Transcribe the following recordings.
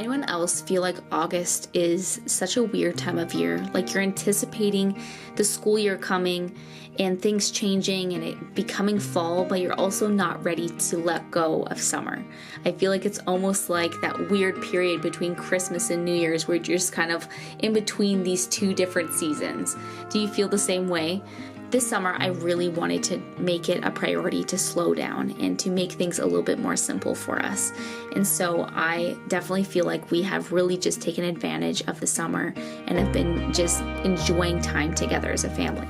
anyone else feel like August is such a weird time of year? Like you're anticipating the school year coming and things changing and it becoming fall, but you're also not ready to let go of summer. I feel like it's almost like that weird period between Christmas and New Year's where you're just kind of in between these two different seasons. Do you feel the same way? This summer, I really wanted to make it a priority to slow down and to make things a little bit more simple for us. And so I definitely feel like we have really just taken advantage of the summer and have been just enjoying time together as a family.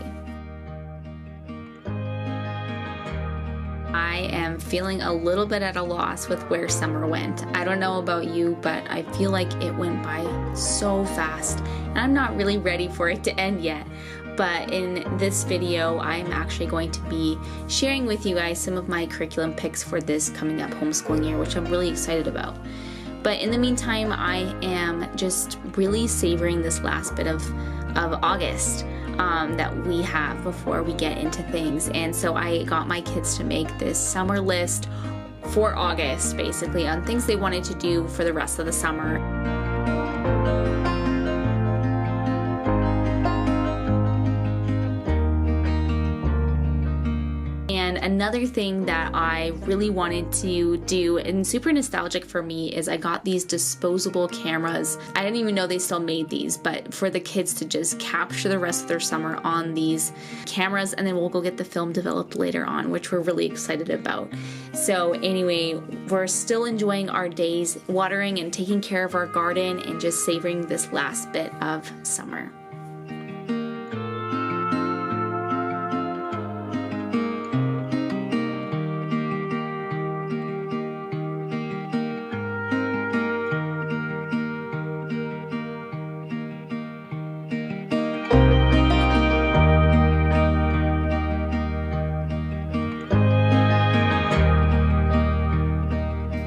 I am feeling a little bit at a loss with where summer went. I don't know about you, but I feel like it went by so fast, and I'm not really ready for it to end yet. But in this video, I'm actually going to be sharing with you guys some of my curriculum picks for this coming up homeschooling year, which I'm really excited about. But in the meantime, I am just really savoring this last bit of August that we have before we get into things. And so I got my kids to make this summer list for August, basically, on things they wanted to do for the rest of the summer. And another thing that I really wanted to do, and super nostalgic for me, is I got these disposable cameras. I didn't even know they still made these, but for the kids to just capture the rest of their summer on these cameras, and then we'll go get the film developed later on, which we're really excited about. So anyway, we're still enjoying our days watering and taking care of our garden and just savoring this last bit of summer.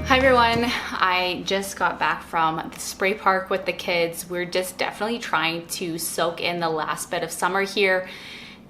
Hi everyone, I just got back from the spray park with the kids. We're just definitely trying to soak in the last bit of summer here.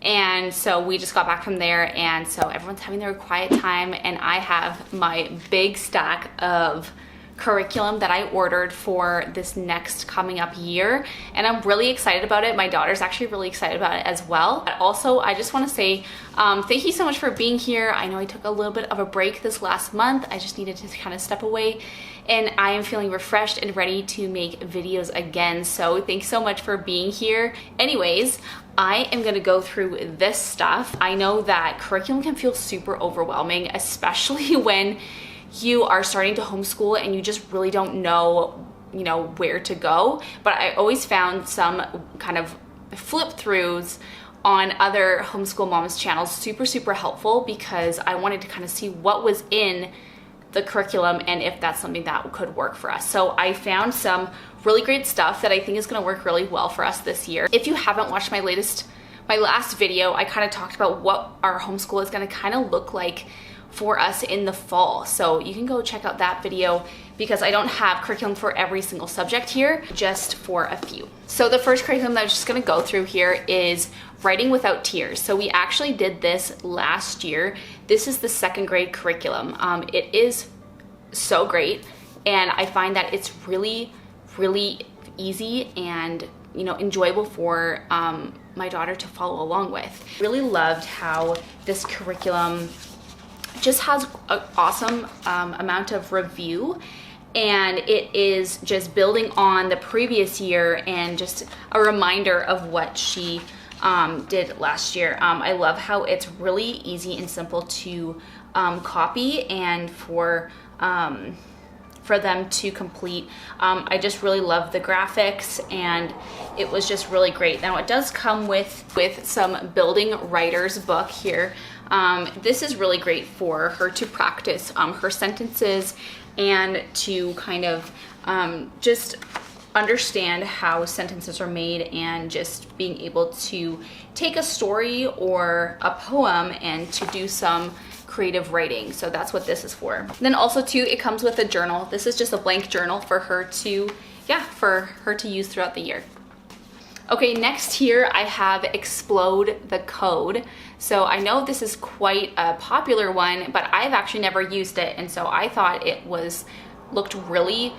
And so we just got back from there, and so everyone's having their quiet time, and I have my big stack of curriculum that I ordered for this next coming up year, and I'm really excited about it. My daughter's actually really excited about it as well. But also, I just want to say thank you so much for being here. I know I took a little bit of a break this last month. I just needed to kind of step away, and I am feeling refreshed and ready to make videos again. So thanks so much for being here. Anyways, I am gonna go through this stuff. I know that curriculum can feel super overwhelming, especially when you are starting to homeschool and you just really don't know, where to go. But I always found some kind of flip throughs on other homeschool moms channels super helpful, because I wanted to kind of see what was in the curriculum and if that's something that could work for us. So I found some really great stuff that I think is going to work really well for us this year. If you haven't watched my last video, I kind of talked about what our homeschool is going to kind of look like for us in the fall. So you can go check out that video, because I don't have curriculum for every single subject here, just for a few. So the first curriculum that I'm just gonna go through here is Writing Without Tears. So we actually did this last year. This is the second grade curriculum. It is so great, and I find that it's really easy and enjoyable for my daughter to follow along with. Really loved how this curriculum just has an awesome amount of review, and it is just building on the previous year and just a reminder of what she did last year. I love how it's really easy and simple to copy and for them to complete. I just really love the graphics, and it was just really great. Now it does come with some building writer's book here. This is really great for her to practice her sentences and to kind of just understand how sentences are made, and just being able to take a story or a poem and to do some creative writing. So that's what this is for. Then also too, it comes with a journal. This is just a blank journal for her to use throughout the year. Okay, next here I have Explode the Code. So I know this is quite a popular one, but I've actually never used it, and so I thought it was looked really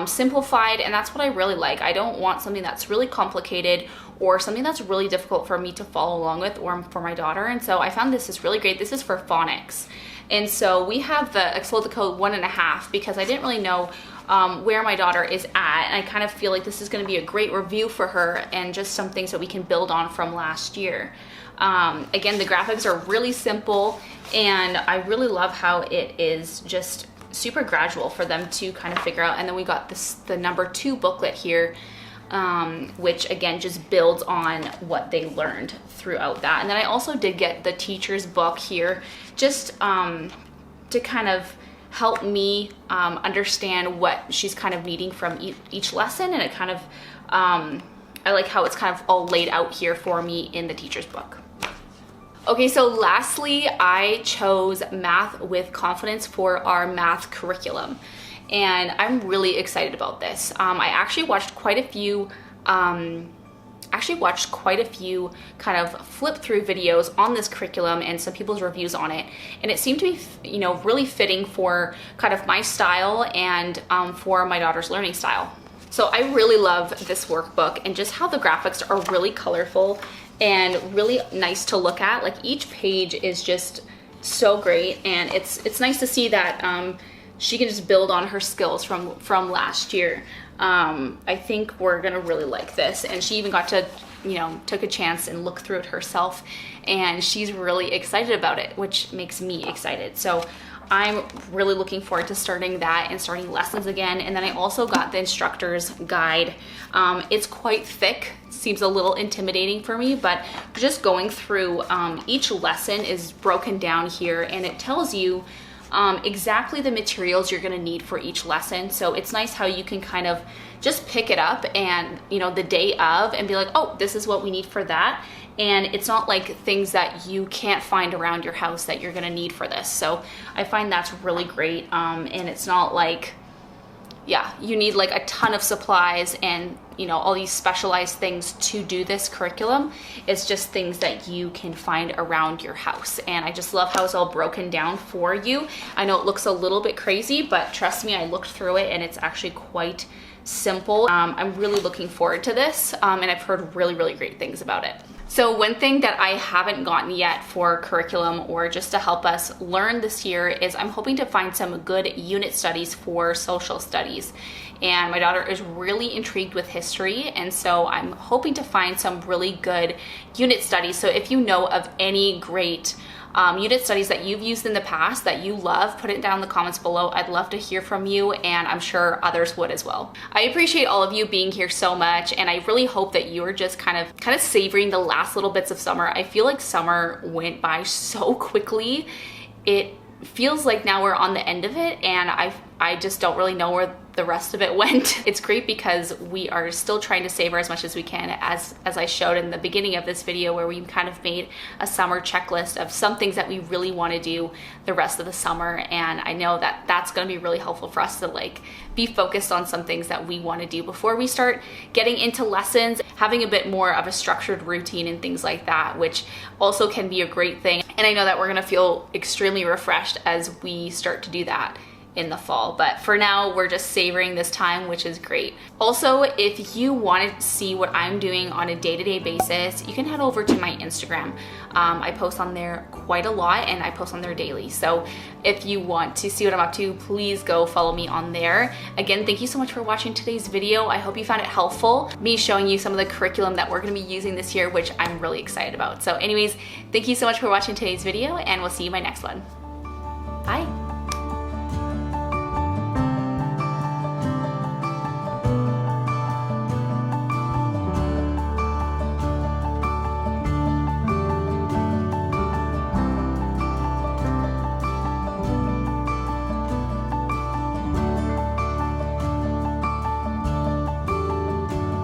simplified, and that's what I really like. I don't want something that's really complicated or something that's really difficult for me to follow along with, or for my daughter. And so I found this is really great. This is for phonics. And so we have the explode the code 1.5 because I didn't really know where my daughter is at. And I kind of feel like this is going to be a great review for her and just some things that we can build on from last year. Again, the graphics are really simple, and I really love how it is just super gradual for them to kind of figure out. And then we got the number 2 booklet here, which again just builds on what they learned throughout that. And then I also did get the teacher's book here, just to kind of help me understand what she's kind of needing from each lesson. And it kind of I like how it's kind of all laid out here for me in the teacher's book. Okay, so lastly, I chose Math with Confidence for our math curriculum, and I'm really excited about this. I actually watched quite a few kind of flip through videos on this curriculum and some people's reviews on it, and it seemed to be, you know, really fitting for kind of my style and for my daughter's learning style. So I really love this workbook, and just how the graphics are really colorful and really nice to look at. Like, each page is just so great, and it's nice to see that she can just build on her skills from last year. I think we're gonna really like this, and she even got to, you know, took a chance and look through it herself, and she's really excited about it, which makes me excited. So I'm really looking forward to starting that and starting lessons again. And then I also got the instructor's guide. It's quite thick, seems a little intimidating for me, but just going through each lesson is broken down here, and it tells you exactly the materials you're gonna need for each lesson. So it's nice how you can kind of just pick it up and, you know, the day of, and be like, oh, this is what we need for that. And it's not like things that you can't find around your house that you're gonna need for this. So I find that's really great. And it's not like, yeah, you need like a ton of supplies and, you know, all these specialized things to do this curriculum. It's just things that you can find around your house. And I just love how it's all broken down for you. I know it looks a little bit crazy, but trust me, I looked through it and it's actually quite simple. I'm really looking forward to this, and I've heard really, really great things about it. So one thing that I haven't gotten yet for curriculum, or just to help us learn this year, is I'm hoping to find some good unit studies for social studies. And my daughter is really intrigued with history, and so I'm hoping to find some really good unit studies. So if you know of any great unit studies that you've used in the past that you love, put it down in the comments below. I'd love to hear from you, and I'm sure others would as well. I appreciate all of you being here so much, and I really hope that you're just kind of savoring the last little bits of summer. I feel like summer went by so quickly. It feels like now we're on the end of it, and I just don't really know where the rest of it went. It's great because we are still trying to savor as much as we can, as I showed in the beginning of this video, where we kind of made a summer checklist of some things that we really want to do the rest of the summer. And I know that that's going to be really helpful for us to like be focused on some things that we want to do before we start getting into lessons, having a bit more of a structured routine and things like that, which also can be a great thing. And I know that we're going to feel extremely refreshed as we start to do that in the fall. But for now, we're just savoring this time, which is great. Also, if you want to see what I'm doing on a day-to-day basis, you can head over to my Instagram. I post on there quite a lot, and I post on there daily. So if you want to see what I'm up to, please go follow me on there. Again, thank you so much for watching today's video. I hope you found it helpful, me showing you some of the curriculum that we're going to be using this year, which I'm really excited about. So anyways, thank you so much for watching today's video, and we'll see you in my next one.